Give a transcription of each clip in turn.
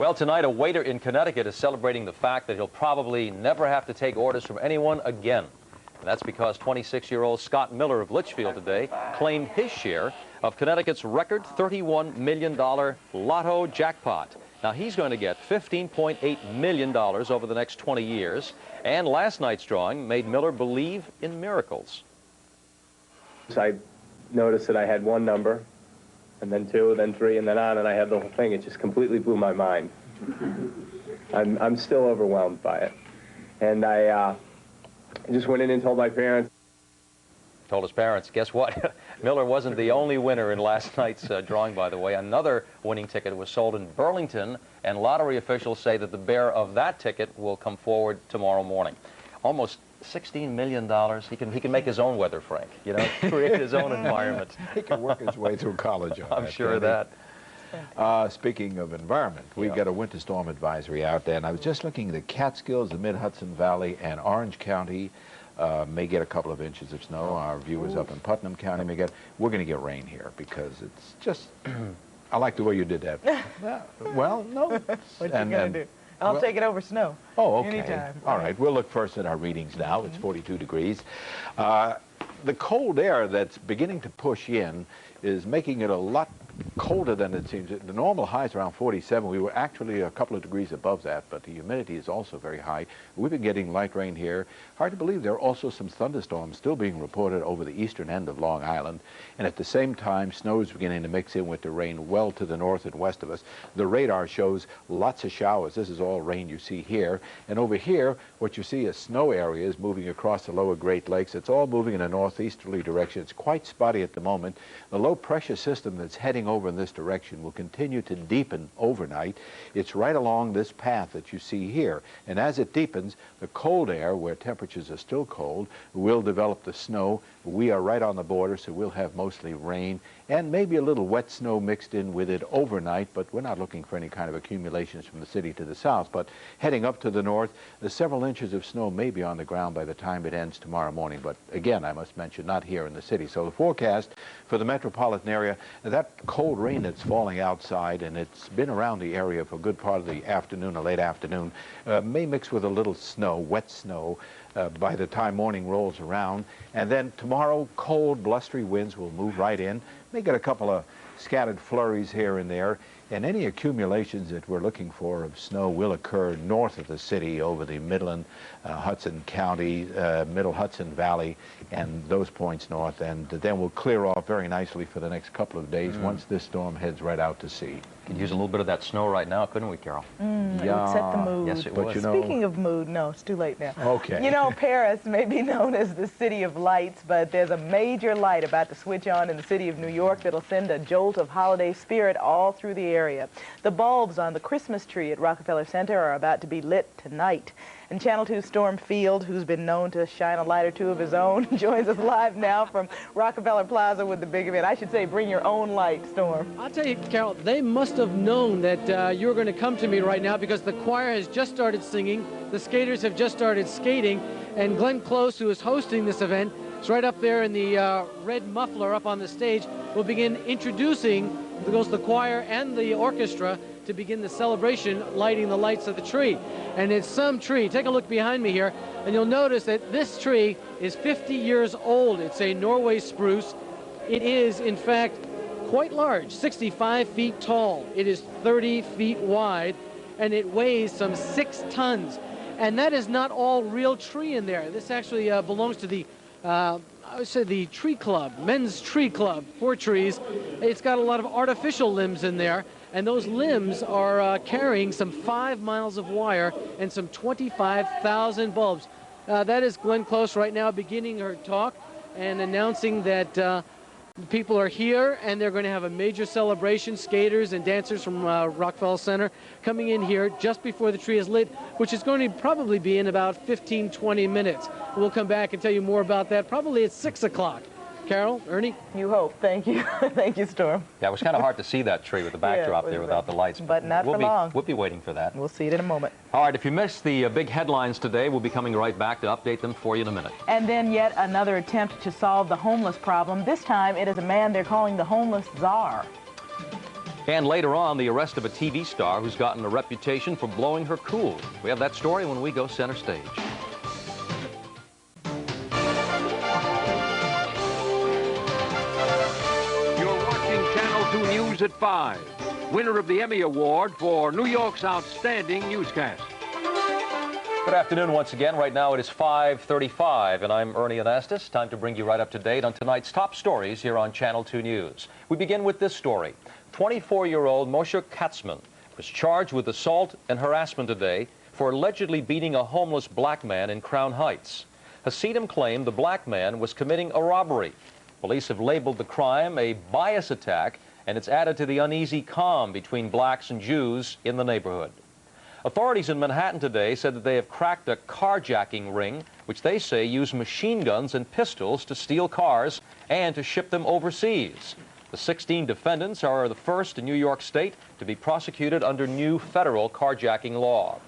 Well, tonight a waiter in Connecticut is celebrating the fact that he'll probably never have to take orders from anyone again. And that's because 26-year-old Scott Miller of Litchfield today claimed his share of Connecticut's record $31 million lotto jackpot. Now, he's going to get $15.8 million over the next 20 years. And last night's drawing made Miller believe in miracles. I noticed that I had one number, and then two, then three, and then on, and I had the whole thing. It just completely blew my mind. I'm still overwhelmed by it. And I just went in and told my parents. Told his parents, guess what? Miller wasn't the only winner in last night's drawing, by the way. Another winning ticket was sold in Burlington, and lottery officials say that the bearer of that ticket will come forward tomorrow morning. Almost $16 million. He can make his own weather, Frank. You know, create his own environment. He can work his way through college on I'm that, sure of that. Speaking of environment, we've got a winter storm advisory out there, and I was just looking at the Catskills, the Mid-Hudson Valley, and Orange County may get a couple of inches of snow. Our viewers up in Putnam County may get. We're going to get rain here because it's just. I like the way you did that. Well, no. What you going to do? I'll take it over snow. Oh, okay. Anytime. All right. We'll look first at our readings now. It's 42 degrees. The cold air that's beginning to push in is making it a lot colder than it seems. The normal high is around 47. We were actually a couple of degrees above that, but the humidity is also very high. We've been getting light rain here. Hard to believe there are also some thunderstorms still being reported over the eastern end of Long Island. And at the same time, snow is beginning to mix in with the rain well to the north and west of us. The radar shows lots of showers. This is all rain you see here. And over here, what you see is snow areas moving across the lower Great Lakes. It's all moving in a northeasterly direction. It's quite spotty at the moment. The low pressure system that's heading over in this direction will continue to deepen overnight. It's right along this path that you see here. And as it deepens, the cold air, where temperatures are still cold, will develop the snow. We are right on the border, so we'll have mostly rain and maybe a little wet snow mixed in with it overnight, but we're not looking for any kind of accumulations from the city to the south. But heading up to the north, several inches of snow may be on the ground by the time it ends tomorrow morning. But again, I must mention, not here in the city. So the forecast for the metropolitan area, that cold rain that's falling outside, and it's been around the area for a good part of the afternoon or late afternoon, may mix with a little snow, wet snow, by the time morning rolls around. And then tomorrow, cold, blustery winds will move right in. May get a couple of scattered flurries here and there, and any accumulations that we're looking for of snow will occur north of the city over the Midland, Hudson County, Middle Hudson Valley, and those points north, and then we'll clear off very nicely for the next couple of days once this storm heads right out to sea. Could use a little bit of that snow right now, couldn't we, Carol? It would set the mood. Yes, it But would. you know, Speaking of mood, no, it's too late now. Okay. You know, Paris may be known as the city of lights, but there's a major light about to switch on in the city of New York that'll send a jolt of holiday spirit all through the area. The bulbs on the Christmas tree at Rockefeller Center are about to be lit tonight. And Channel 2's Storm Field, who's been known to shine a light or two of his own, joins us live now from Rockefeller Plaza with the big event. I should say, bring your own light, Storm. I'll tell you, Carol, they must have known that you were going to come to me right now, because the choir has just started singing, the skaters have just started skating, and Glenn Close, who is hosting this event, is right up there in the red muffler up on the stage, will begin introducing the choir and the orchestra to begin the celebration, lighting the lights of the tree. And it's some tree. Take a look behind me here, and you'll notice that this tree is 50 years old. It's a Norway spruce. It is, in fact, quite large, 65 feet tall. It is 30 feet wide, and it weighs some 6 tons. And that is not all real tree in there. This actually belongs to the I would say the tree club, men's tree club for trees. It's got a lot of artificial limbs in there, and those limbs are carrying some 5 miles of wire and some 25,000 bulbs. That is Glenn Close right now beginning her talk and announcing that people are here and they're going to have a major celebration. Skaters and dancers from Rockefeller Center coming in here just before the tree is lit, which is going to probably be in about 15-20 minutes. We'll come back and tell you more about that probably at 6 o'clock. Carol, Ernie? You hope. Thank you. Thank you, Storm. Yeah, it was kind of hard to see that tree with the backdrop there without the lights. But not for long. We'll be waiting for that. We'll see it in a moment. All right, if you missed the big headlines today, we'll be coming right back to update them for you in a minute. And then yet another attempt to solve the homeless problem. This time it is a man they're calling the homeless czar. And later on, the arrest of a TV star who's gotten a reputation for blowing her cool. We have that story when we go center stage. You're watching Channel 2 News at 5. Winner of the Emmy Award for New York's Outstanding Newscast. Good afternoon once again. Right now it is 5:35, and I'm Ernie Anastas. Time to bring you right up to date on tonight's top stories here on Channel 2 News. We begin with this story. 24-year-old Moshe Katzman was charged with assault and harassment today for allegedly beating a homeless black man in Crown Heights. Hasidim claimed the black man was committing a robbery. Police have labeled the crime a bias attack, and it's added to the uneasy calm between blacks and Jews in the neighborhood. Authorities in Manhattan today said that they have cracked a carjacking ring, which they say used machine guns and pistols to steal cars and to ship them overseas. The 16 defendants are the first in New York State to be prosecuted under new federal carjacking law.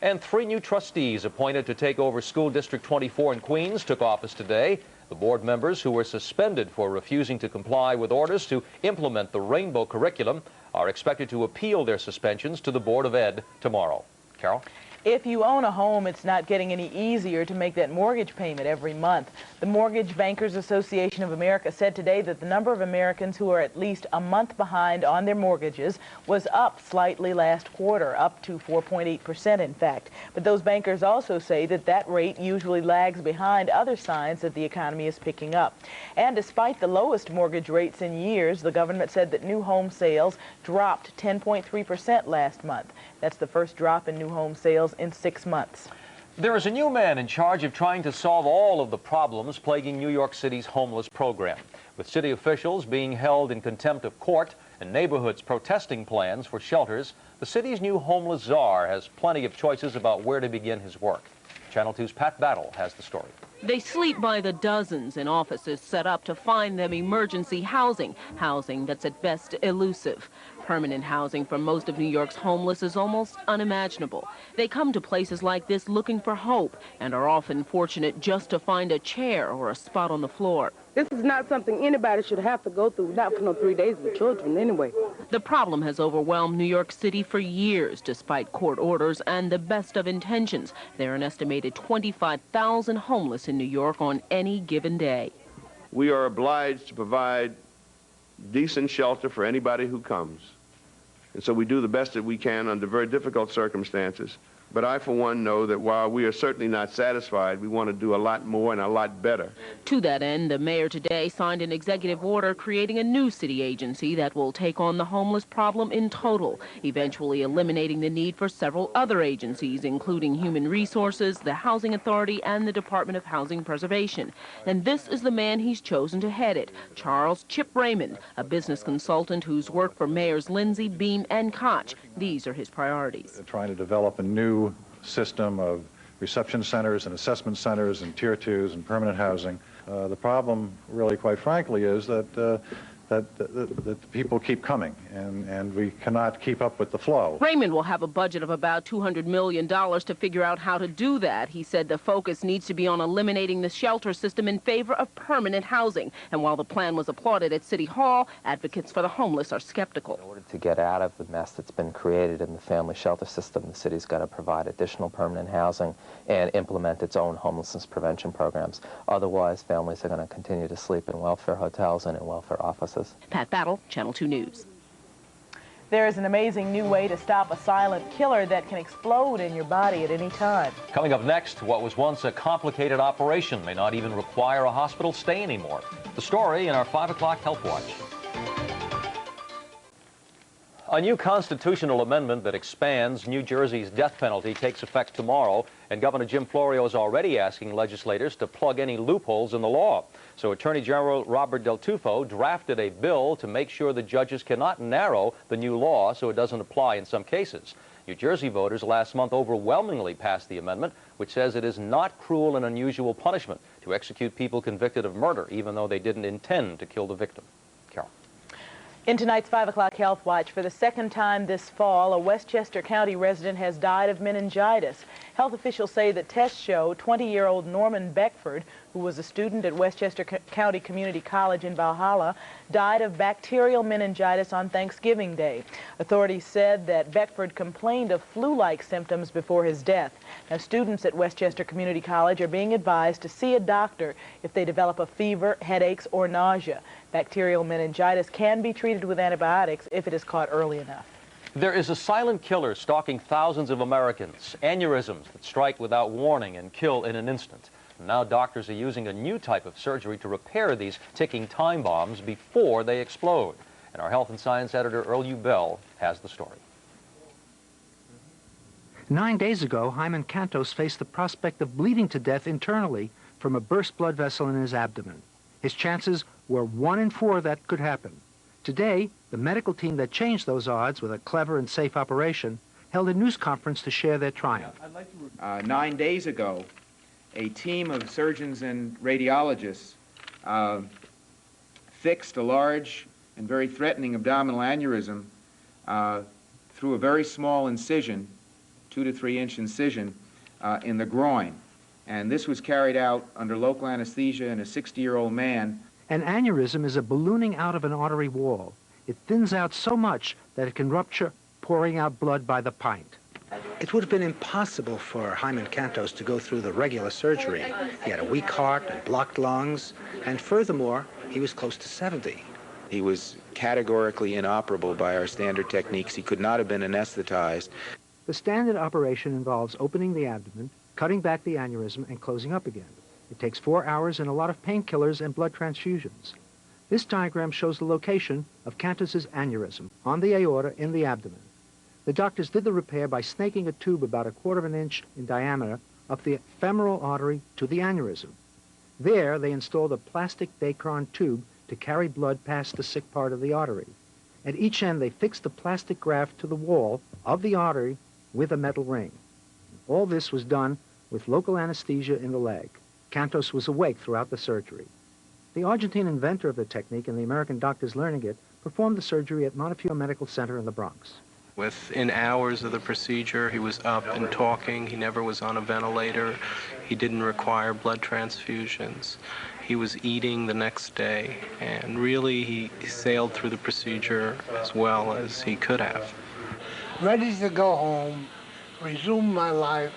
And 3 new trustees appointed to take over School District 24 in Queens took office today. The board members, who were suspended for refusing to comply with orders to implement the rainbow curriculum, are expected to appeal their suspensions to the Board of Ed tomorrow. Carol? If you own a home, it's not getting any easier to make that mortgage payment every month. The Mortgage Bankers Association of America said today that the number of Americans who are at least a month behind on their mortgages was up slightly last quarter, up to 4.8% in fact. But those bankers also say that that rate usually lags behind other signs that the economy is picking up. And despite the lowest mortgage rates in years, the government said that new home sales dropped 10.3% last month. That's the first drop in new home sales in 6 months. There is a new man in charge of trying to solve all of the problems plaguing New York City's homeless program. With city officials being held in contempt of court and neighborhoods protesting plans for shelters, the city's new homeless czar has plenty of choices about where to begin his work. Channel 2's Pat Battle has the story. They sleep by the dozens in offices set up to find them emergency housing that's at best elusive. Permanent housing for most of New York's homeless is almost unimaginable. They come to places like this looking for hope and are often fortunate just to find a chair or a spot on the floor. This is not something anybody should have to go through, not for no 3 days with children anyway. The problem has overwhelmed New York City for years, despite court orders and the best of intentions. There are an estimated 25,000 homeless in New York on any given day. We are obliged to provide decent shelter for anybody who comes. And so we do the best that we can under very difficult circumstances. But I, for one, know that while we are certainly not satisfied, we want to do a lot more and a lot better. To that end, the mayor today signed an executive order creating a new city agency that will take on the homeless problem in total, eventually eliminating the need for several other agencies, including Human Resources, the Housing Authority, and the Department of Housing Preservation. And this is the man he's chosen to head it, Charles Chip Raymond, a business consultant who's worked for Mayors Lindsay, Beam, and Koch. These are his priorities. Trying to develop a new system of reception centers and assessment centers and tier 2s and permanent housing. The problem, really, quite frankly, is that that people keep coming, and we cannot keep up with the flow. Raymond will have a budget of about $200 million to figure out how to do that. He said the focus needs to be on eliminating the shelter system in favor of permanent housing. And while the plan was applauded at City Hall, advocates for the homeless are skeptical. In order to get out of the mess that's been created in the family shelter system, the city's got to provide additional permanent housing and implement its own homelessness prevention programs. Otherwise, families are going to continue to sleep in welfare hotels and in welfare offices. Pat Battle, Channel 2 News. There is an amazing new way to stop a silent killer that can explode in your body at any time. Coming up next, what was once a complicated operation may not even require a hospital stay anymore. The story in our 5 o'clock Health Watch. A new constitutional amendment that expands New Jersey's death penalty takes effect tomorrow, and Governor Jim Florio is already asking legislators to plug any loopholes in the law. So Attorney General Robert Del Tufo drafted a bill to make sure the judges cannot narrow the new law so it doesn't apply in some cases. New Jersey voters last month overwhelmingly passed the amendment, which says it is not cruel and unusual punishment to execute people convicted of murder, even though they didn't intend to kill the victim. Carol. In tonight's 5 o'clock Health Watch, for the second time this fall, a Westchester County resident has died of meningitis. Health officials say that tests show 20-year-old Norman Beckford, who was a student at Westchester County Community College in Valhalla, died of bacterial meningitis on Thanksgiving Day. Authorities said that Beckford complained of flu-like symptoms before his death. Now, students at Westchester Community College are being advised to see a doctor if they develop a fever, headaches, or nausea. Bacterial meningitis can be treated with antibiotics if it is caught early enough. There is a silent killer stalking thousands of Americans, aneurysms that strike without warning and kill in an instant. Now doctors are using a new type of surgery to repair these ticking time bombs before they explode. And our health and science editor, Earl U. Bell, has the story. 9 days ago, Hyman Cantos faced the prospect of bleeding to death internally from a burst blood vessel in his abdomen. His chances were 1 in 4 that could happen. Today, the medical team that changed those odds with a clever and safe operation held a news conference to share their triumph. 9 days ago, a team of surgeons and radiologists fixed a large and very threatening abdominal aneurysm through a very small incision, 2 to 3 inch incision, in the groin. And this was carried out under local anesthesia in a 60-year-old man. An aneurysm is a ballooning out of an artery wall. It thins out so much that it can rupture, pouring out blood by the pint. It would have been impossible for Hyman Cantos to go through the regular surgery. He had a weak heart and blocked lungs, and furthermore, he was close to 70. He was categorically inoperable by our standard techniques. He could not have been anesthetized. The standard operation involves opening the abdomen, cutting back the aneurysm, and closing up again. It takes 4 hours and a lot of painkillers and blood transfusions. This diagram shows the location of Cantos's aneurysm on the aorta in the abdomen. The doctors did the repair by snaking a tube about 1/4 of an inch in diameter up the femoral artery to the aneurysm. There, they installed a plastic Dacron tube to carry blood past the sick part of the artery. At each end, they fixed the plastic graft to the wall of the artery with a metal ring. All this was done with local anesthesia in the leg. Cantos was awake throughout the surgery. The Argentine inventor of the technique and the American doctors learning it performed the surgery at Montefiore Medical Center in the Bronx. Within hours of the procedure, he was up and talking. He never was on a ventilator. He didn't require blood transfusions. He was eating the next day, and really he sailed through the procedure as well as he could have. Ready to go home, resume my life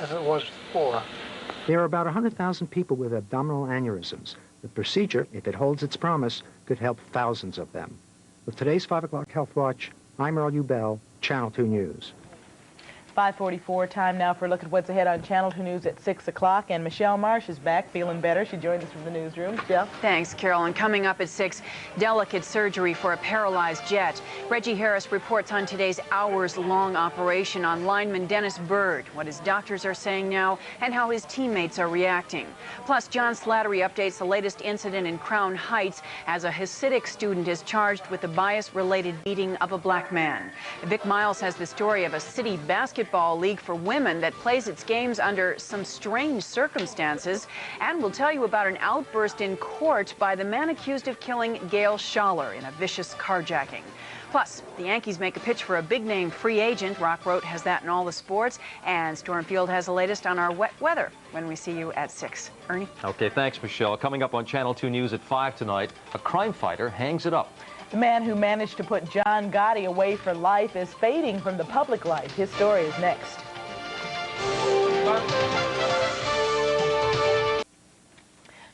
as it was before. There are about 100,000 people with abdominal aneurysms. The procedure, if it holds its promise, could help thousands of them. With today's 5 o'clock Health Watch, I'm Earl U. Bell, Channel 2 News. 5:44, time now for a look at what's ahead on Channel 2 News at 6 o'clock. And Michelle Marsh is back, feeling better. She joins us from the newsroom. Michelle? Thanks, Carol. And coming up at 6, delicate surgery for a paralyzed jet. Reggie Harris reports on today's hours-long operation on lineman Dennis Bird, what his doctors are saying now, and how his teammates are reacting. Plus, John Slattery updates the latest incident in Crown Heights as a Hasidic student is charged with the bias-related beating of a black man. Vic Miles has the story of a city basketball league for women that plays its games under some strange circumstances, and we'll tell you about an outburst in court by the man accused of killing Gail Schaller in a vicious carjacking. Plus, the Yankees make a pitch for a big-name free agent. Rock Rote has that in all the sports, and Stormfield has the latest on our wet weather when we see you at 6. Ernie? Okay, thanks, Michelle. Coming up on Channel 2 News at 5 tonight, a crime fighter hangs it up. The man who managed to put John Gotti away for life is fading from the public life. His story is next.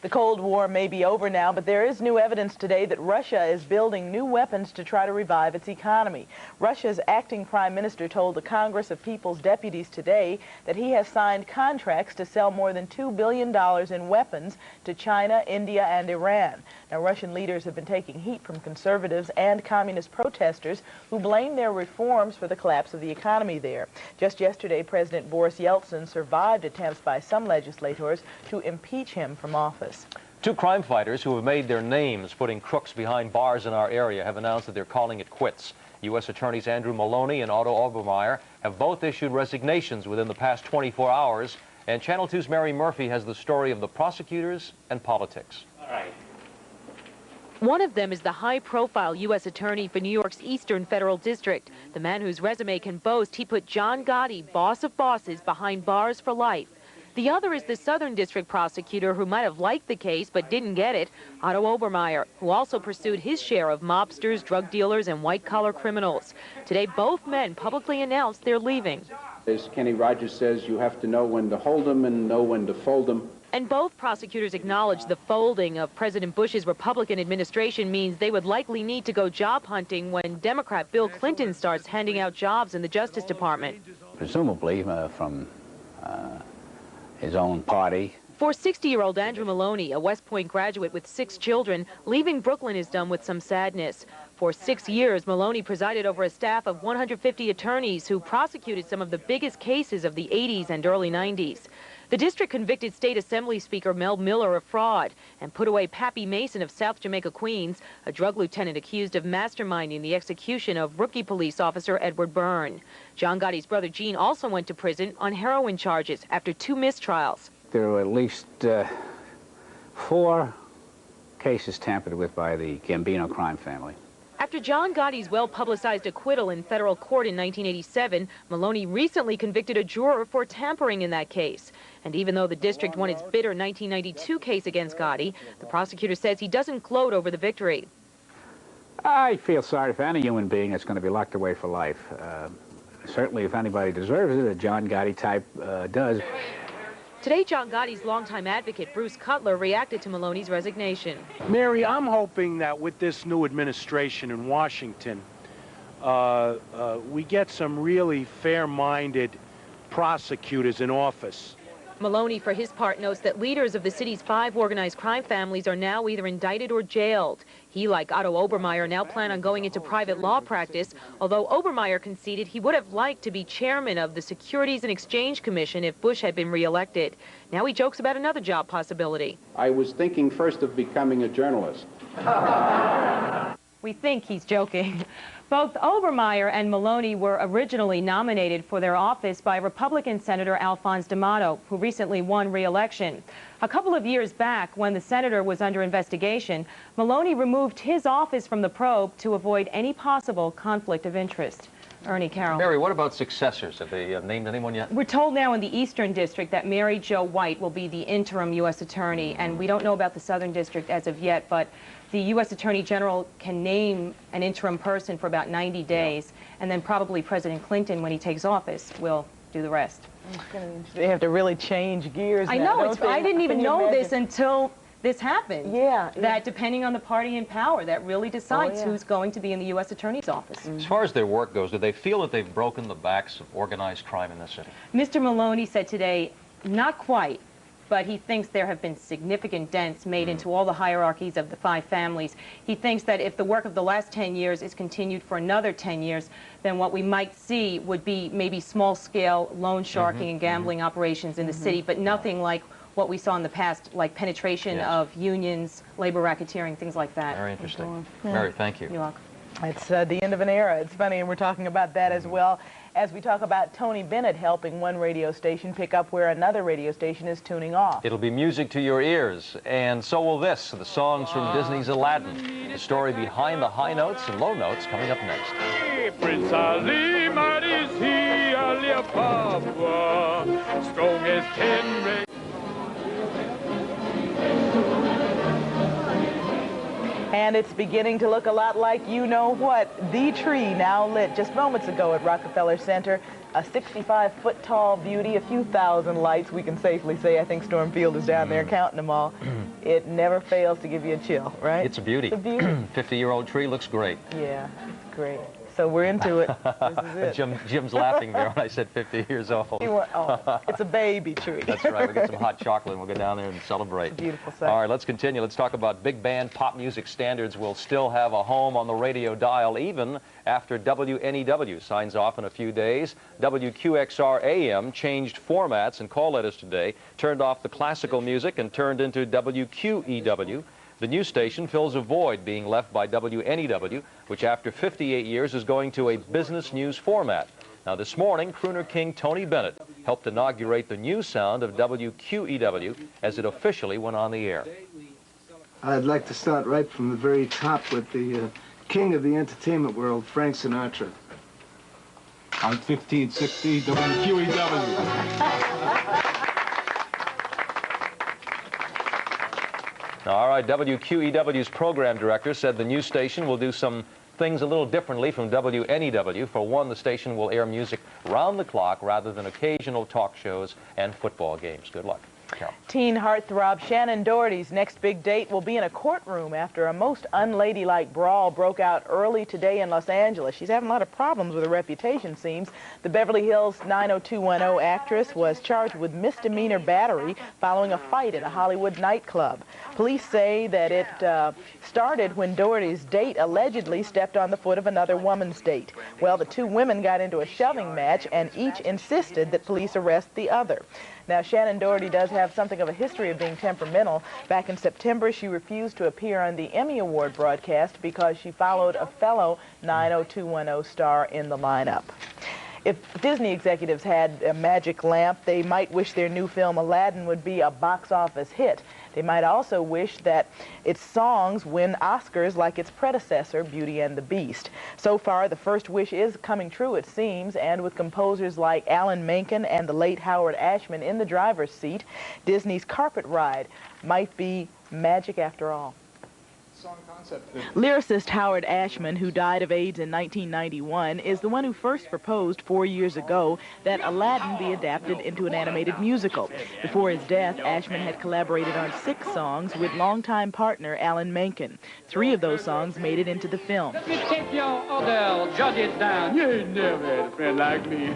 The Cold War may be over now, but there is new evidence today that Russia is building new weapons to try to revive its economy. Russia's acting prime minister told the Congress of People's Deputies today that he has signed contracts to sell more than $2 billion in weapons to China, India, and Iran. Now, Russian leaders have been taking heat from conservatives and communist protesters who blame their reforms for the collapse of the economy there. Just yesterday, President Boris Yeltsin survived attempts by some legislators to impeach him from office. Two crime fighters who have made their names putting crooks behind bars in our area have announced that they're calling it quits. U.S. Attorneys Andrew Maloney and Otto Obermeyer have both issued resignations within the past 24 hours, and Channel 2's Mary Murphy has the story of the prosecutors and politics. All right. One of them is the high-profile U.S. attorney for New York's Eastern Federal District, the man whose resume can boast he put John Gotti, boss of bosses, behind bars for life. The other is the Southern District prosecutor who might have liked the case but didn't get it, Otto Obermeyer, who also pursued his share of mobsters, drug dealers, and white-collar criminals. Today, both men publicly announced they're leaving. As Kenny Rogers says, you have to know when to hold them and know when to fold them. And both prosecutors acknowledge the folding of President Bush's Republican administration means they would likely need to go job hunting when Democrat Bill Clinton starts handing out jobs in the Justice Department. Presumably from his own party. For 60-year-old Andrew Maloney, a West Point graduate with 6 children, leaving Brooklyn is done with some sadness. For 6 years, Maloney presided over a staff of 150 attorneys who prosecuted some of the biggest cases of the 80s and early 90s. The district convicted State Assembly Speaker Mel Miller of fraud and put away Pappy Mason of South Jamaica, Queens, a drug lieutenant accused of masterminding the execution of rookie police officer Edward Byrne. John Gotti's brother Gene also went to prison on heroin charges after 2 mistrials. There were at least 4 cases tampered with by the Gambino crime family. After John Gotti's well-publicized acquittal in federal court in 1987, Maloney recently convicted a juror for tampering in that case. And even though the district won its bitter 1992 case against Gotti, the prosecutor says he doesn't gloat over the victory. I feel sorry for any human being that's going to be locked away for life. Certainly, if anybody deserves it, a John Gotti type does. Today, John Gotti's longtime advocate, Bruce Cutler, reacted to Maloney's resignation. Mary, I'm hoping that with this new administration in Washington, we get some really fair-minded prosecutors in office. Maloney, for his part, notes that leaders of the city's 5 organized crime families are now either indicted or jailed. He, like Otto Obermeyer, now plan on going into private law practice, although Obermeyer conceded he would have liked to be chairman of the Securities and Exchange Commission if Bush had been reelected. Now he jokes about another job possibility. I was thinking first of becoming a journalist. We think he's joking. Both Obermeyer and Maloney were originally nominated for their office by Republican Senator Alphonse D'Amato, who recently won re-election. A couple of years back, when the senator was under investigation, Maloney removed his office from the probe to avoid any possible conflict of interest. Ernie, Carroll. Mary, what about successors? Have they named anyone yet? We're told now in the Eastern District that Mary Jo White will be the interim U.S. Attorney, and we don't know about the Southern District as of yet, but the U.S. Attorney General can name an interim person for about 90 days, and then probably President Clinton, when he takes office, will do the rest. They have to really change gears. I now, know. I didn't even know this until this happened. Yeah. That depending on the party in power, that really decides who's going to be in the U.S. Attorney's office. As far as their work goes, do they feel that they've broken the backs of organized crime in this city? Mr. Maloney said today, not quite, but he thinks there have been significant dents made into all the hierarchies of the 5 families. He thinks that if the work of the last 10 years is continued for another 10 years, then what we might see would be maybe small-scale loan sharking and gambling operations in the city, but nothing like what we saw in the past, like penetration of unions, labor racketeering, things like that. Very interesting. Mary, thank you. You're welcome. It's the end of an era. It's funny, and we're talking about that as well as we talk about Tony Bennett helping one radio station pick up where another radio station is tuning off. It'll be music to your ears, and so will this, the songs from Disney's Aladdin. The story behind the high notes and low notes coming up next. Prince Ali, mighty he, Ali Baba, strong as 10 And it's beginning to look a lot like you-know-what. The tree now lit just moments ago at Rockefeller Center. A 65-foot tall beauty, a few thousand lights, we can safely say. I think Storm Field is down there counting them all. It never fails to give you a chill, right? It's a beauty. It's a beauty. 50-year-old tree looks great. Yeah, it's great. So we're into it. This is it. Jim's laughing there when I said 50 years old. It's a baby tree. That's right. We'll get some hot chocolate and we'll go down there and celebrate. It's a beautiful sight. All right, let's continue. Let's talk about big band pop music standards will still have a home on the radio dial even after WNEW signs off in a few days. WQXR AM changed formats and call letters today, turned off the classical music and turned into WQEW. The new station fills a void being left by WNEW, which after 58 years is going to a business news format. Now this morning, crooner king Tony Bennett helped inaugurate the new sound of WQEW as it officially went on the air. I'd like to start right from the very top with the king of the entertainment world, Frank Sinatra. On 1560 WQEW. All right, WQEW's program director said the news station will do some things a little differently from WNEW. For one, the station will air music round the clock rather than occasional talk shows and football games. Good luck. Carol. Teen heartthrob Shannon Doherty's next big date will be in a courtroom after a most unladylike brawl broke out early today in Los Angeles. She's having a lot of problems with her reputation, seems. The Beverly Hills 90210 actress was charged with misdemeanor battery following a fight at a Hollywood nightclub. Police say that it started when Doherty's date allegedly stepped on the foot of another woman's date. Well, the two women got into a shoving match and each insisted that police arrest the other. Now, Shannon Doherty does have something of a history of being temperamental. Back in September, she refused to appear on the Emmy Award broadcast because she followed a fellow 90210 star in the lineup. If Disney executives had a magic lamp, they might wish their new film Aladdin would be a box office hit. They might also wish that its songs win Oscars like its predecessor, Beauty and the Beast. So far, the first wish is coming true, it seems, and with composers like Alan Menken and the late Howard Ashman in the driver's seat, Disney's carpet ride might be magic after all. Lyricist Howard Ashman, who died of AIDS in 1991, is the one who first proposed 4 years ago that Aladdin be adapted into an animated musical. Before his death, Ashman had collaborated on 6 songs with longtime partner Alan Menken. 3 of those songs made it into the film. Let me take your order, jot it down. You ain't never had a friend like me.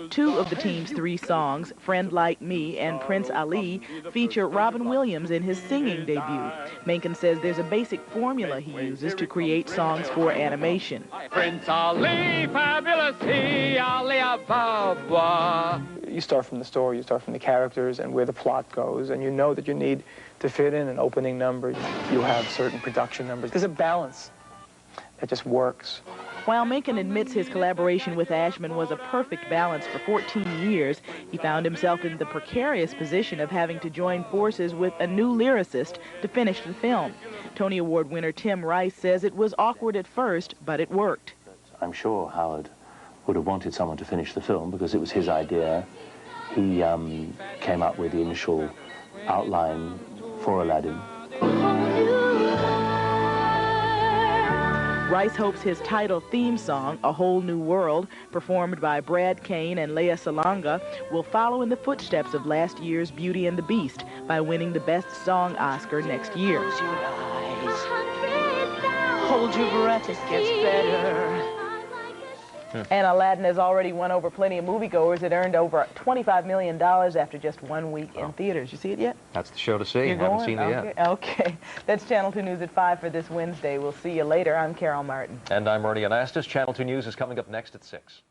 2 of the team's 3 songs, Friend Like Me and Prince Ali, feature Robin Williams in his singing debut. Menken says there's a basic formula he uses to create songs for animation. Prince Ali, fabulous he, Ali Ababa. You start from the story, you start from the characters and where the plot goes, and you know that you need to fit in an opening number. You have certain production numbers. There's a balance that just works. While Menken admits his collaboration with Ashman was a perfect balance for 14 years, he found himself in the precarious position of having to join forces with a new lyricist to finish the film. Tony Award winner Tim Rice says it was awkward at first, but it worked. I'm sure Howard would have wanted someone to finish the film because it was his idea. He came up with the initial outline for Aladdin. Rice hopes his title theme song, A Whole New World, performed by Brad Kane and Lea Salonga, will follow in the footsteps of last year's Beauty and the Beast by winning the Best Song Oscar next year. Close your eyes. Hold your breath, it gets better. And Aladdin has already won over plenty of moviegoers. It earned over $25 million after just 1 week in theaters. You see it yet? That's the show to see. You're Haven't going? seen it yet. Okay. That's Channel 2 News at 5 for this Wednesday. We'll see you later. I'm Carol Martin. And I'm Ernie Anastas. Channel 2 News is coming up next at 6.